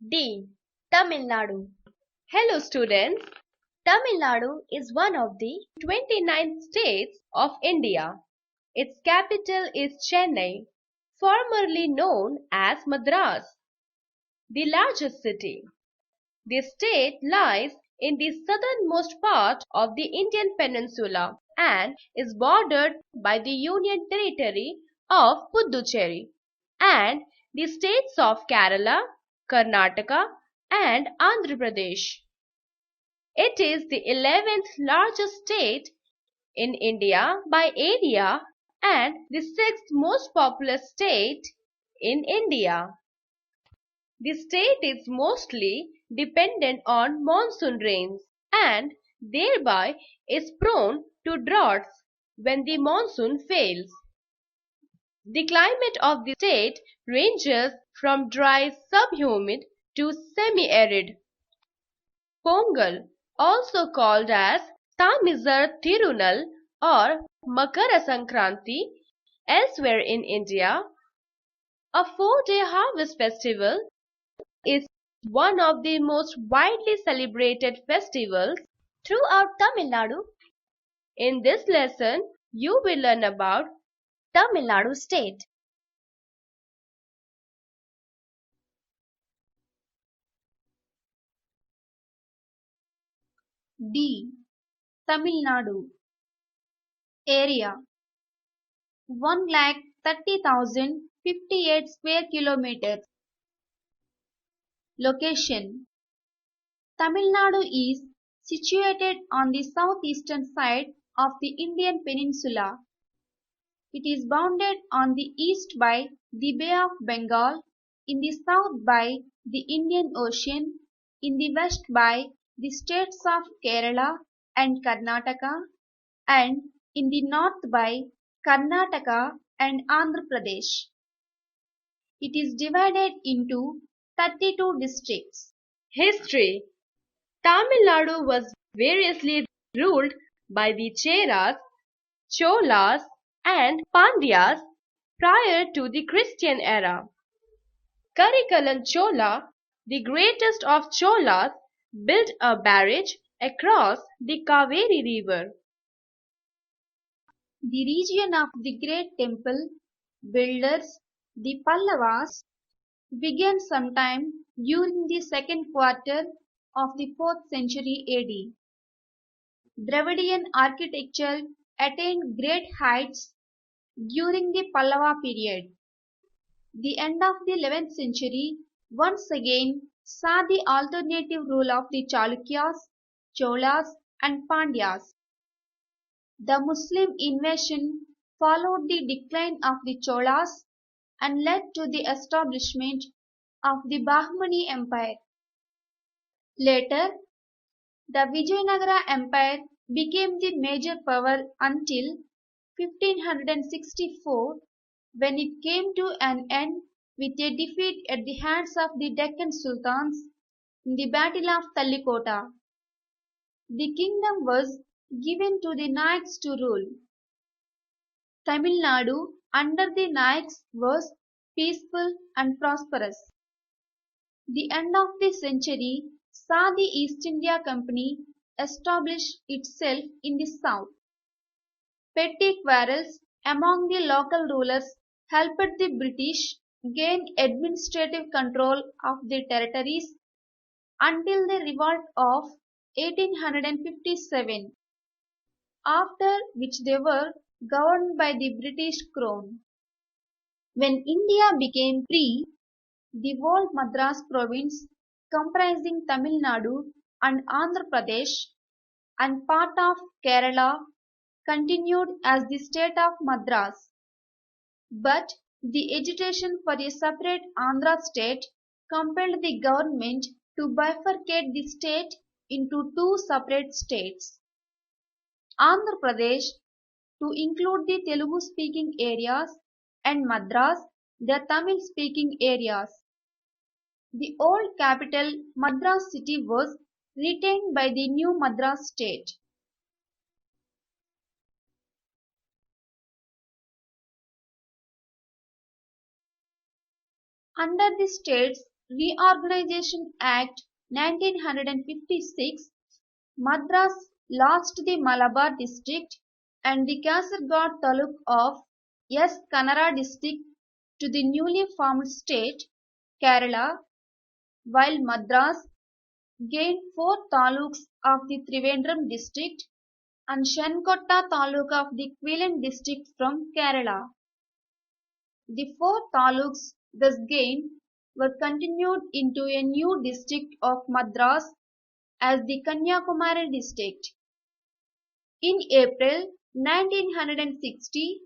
D. Tamil Nadu. Hello students, Tamil Nadu is one of the 29 states of India. Its capital is Chennai, formerly known as Madras, the largest city. The state lies in the southernmost part of the Indian peninsula and is bordered by the Union Territory of Puducherry and the states of Kerala, Karnataka and Andhra Pradesh. It is the 11th largest state in India by area and the 6th most populous state in India. The state is mostly dependent on monsoon rains and thereby is prone to droughts when the monsoon fails. The climate of the state ranges from dry subhumid to semi-arid. Pongal, also called as Tamizar Tirunal or Makara Sankranti, elsewhere in India, a 4-day harvest festival, is one of the most widely celebrated festivals. throughout Tamil Nadu. In this lesson, you will learn about Tamil Nadu state. D. Tamil Nadu. Area 1,30,058 square kilometers. Location Tamil Nadu is situated on the southeastern side of the Indian peninsula. It is bounded on the east by the Bay of Bengal, in the south by the Indian Ocean, in the west by the states of Kerala and Karnataka, and in the north by Karnataka and Andhra Pradesh. It is divided into 32 districts. history. Tamil Nadu was variously ruled by the Cheras, Cholas and Pandyas prior to the Christian era. Karikalan Chola, the greatest of Cholas, built a barrage across the Kaveri river. The region of the great temple builders, the Pallavas, began sometime during the second quarter of the 4th century AD. Dravidian architecture attained great heights during the Pallava period. The end of the 11th century once again saw the alternative rule of the Chalukyas, Cholas and Pandyas. The Muslim invasion followed the decline of the Cholas and led to the establishment of the Bahmani Empire. Later, the Vijayanagara Empire became the major power until 1564, when it came to an end with a defeat at the hands of the Deccan Sultans in the Battle of Tallikota. The kingdom was given to the Nayaks to rule. Tamil Nadu under the Nayaks was peaceful and prosperous. The end of the century saw the East India Company establish itself in the south. Petty quarrels among the local rulers helped the British gain administrative control of the territories until the revolt of 1857, after which they were governed by the British Crown. When India became free, the whole Madras province, comprising Tamil Nadu and Andhra Pradesh and part of Kerala, continued as the state of Madras. But the agitation for a separate Andhra state compelled the government to bifurcate the state into two separate states. Andhra Pradesh to include the Telugu speaking areas and Madras, the Tamil speaking areas. The old capital Madras city was retained by the new Madras state. Under the state's Reorganization Act 1956, Madras lost the Malabar district and the Kasaragod taluk of S. Kannada district to the newly formed state, Kerala, while Madras gained 4 taluks of the Trivandrum district and Shenkotta taluk of the Quillan district from Kerala. The 4 taluks thus gained were continued into a new district of Madras as the Kanyakumari district. In April 1960,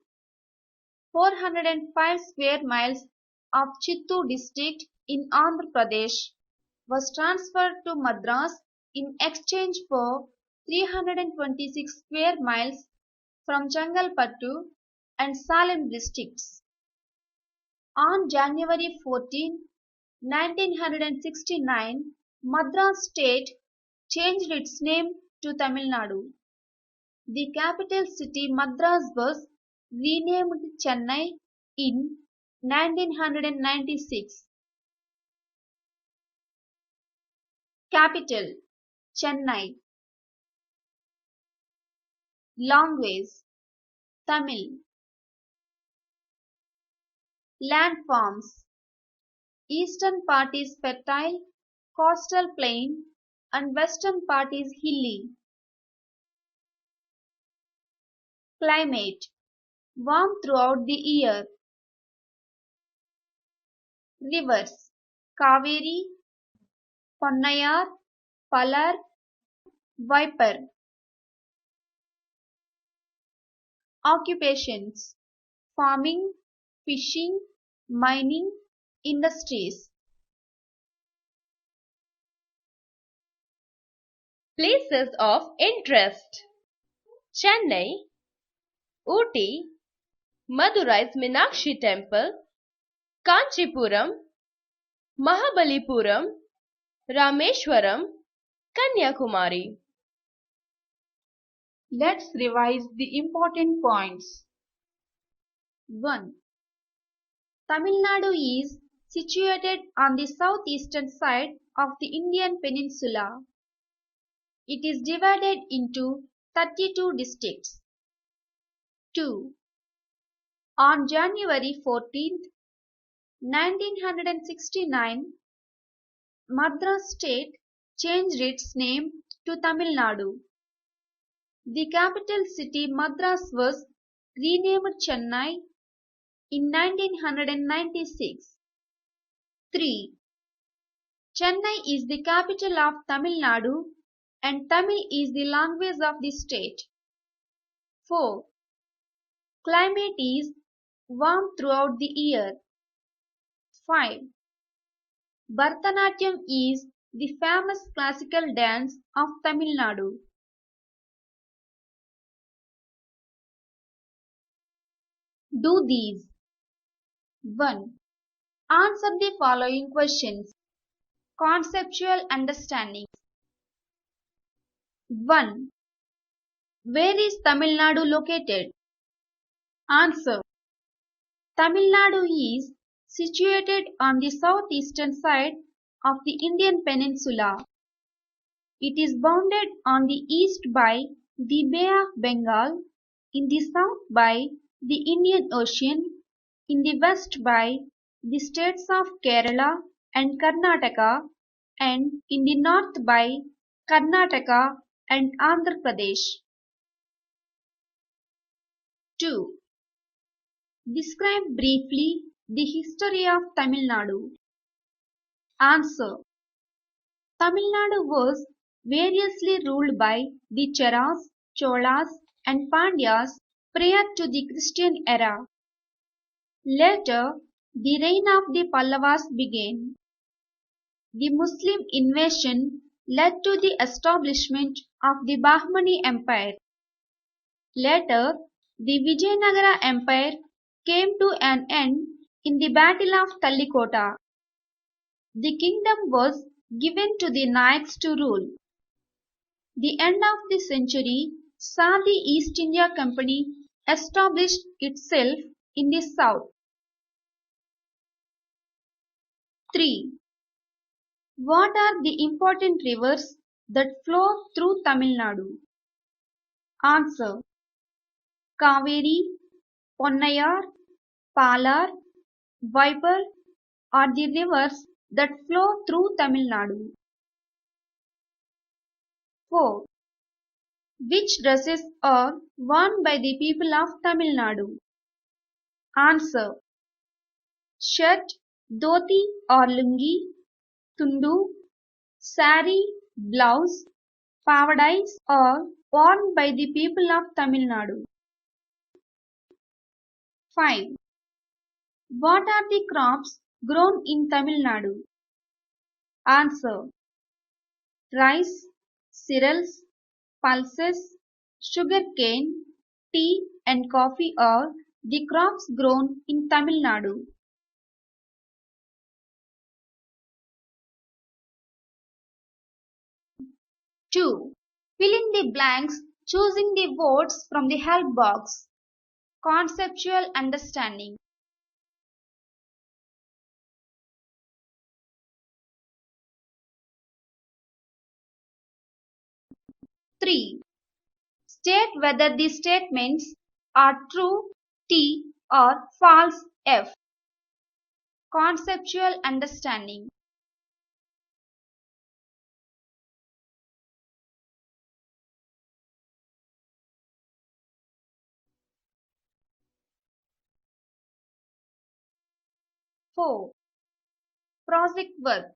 405 square miles of Chittoor district in Andhra Pradesh was transferred to Madras in exchange for 326 square miles from Chengalpattu and Salem districts. On January 14, 1969, Madras state changed its name to Tamil Nadu. The capital city Madras was renamed Chennai in 1996. Capital Chennai. Language Tamil. Landforms. Eastern part is fertile, coastal plain, and western part is hilly. Climate warm throughout the year. Rivers Kaveri, Ponnayar, Palar, Viper. Occupations farming, fishing, mining, industries. Places of interest: Chennai, Ooty, Madurai's Meenakshi Temple, Kanchipuram, Mahabalipuram, Rameshwaram, Kanyakumari. Let's revise the important points. 1. Tamil Nadu is situated on the southeastern side of the Indian peninsula. It is divided into 32 districts. 2. On January 14, 1969, Madras state changed its name to Tamil Nadu. The capital city Madras was renamed Chennai in 1996. 3. Chennai is the capital of Tamil Nadu and Tamil is the language of the state. 4. Climate is warm throughout the year. 5. Bharatanatyam is the famous classical dance of Tamil Nadu. Do these. 1. Answer the following questions. Conceptual understanding. 1. Where is Tamil Nadu located? Answer. Tamil Nadu is situated on the southeastern side of the Indian peninsula. It is bounded on the east by the Bay of Bengal, in the south by the Indian Ocean, in the west by the states of Kerala and Karnataka, and in the north by Karnataka and Andhra Pradesh. 2. Describe briefly the history of Tamil Nadu. Answer. Tamil Nadu was variously ruled by the Cheras, Cholas and Pandyas prior to the Christian era. Later, the reign of the Pallavas began. The Muslim invasion led to the establishment of the Bahmani Empire. Later, the Vijayanagara Empire came to an end in the Battle of Tallikota. The kingdom was given to the Nayaks to rule. The end of the century saw the East India Company establish itself in the south. 3. What are the important rivers that flow through Tamil Nadu? Answer. Kaveri, Ponnayar, Palar, Viper are the rivers that flow through Tamil Nadu. 4. Which dresses are worn by the people of Tamil Nadu? Answer. Shirt, dhoti or lungi, tundu, sari, blouse, pavadais are worn by the people of Tamil Nadu. 5. What are the crops grown in Tamil Nadu? Answer. Rice, cereals, pulses, sugarcane, tea and coffee are the crops grown in Tamil Nadu. Two. Fill in the blanks choosing the words from the help box. Conceptual understanding. 3. State whether the statements are true T or false F. Conceptual understanding. 4. Project work.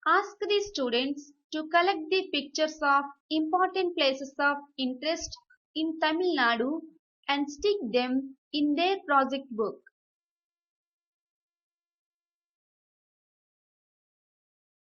Ask the students to collect the pictures of important places of interest in Tamil Nadu and stick them in their project book.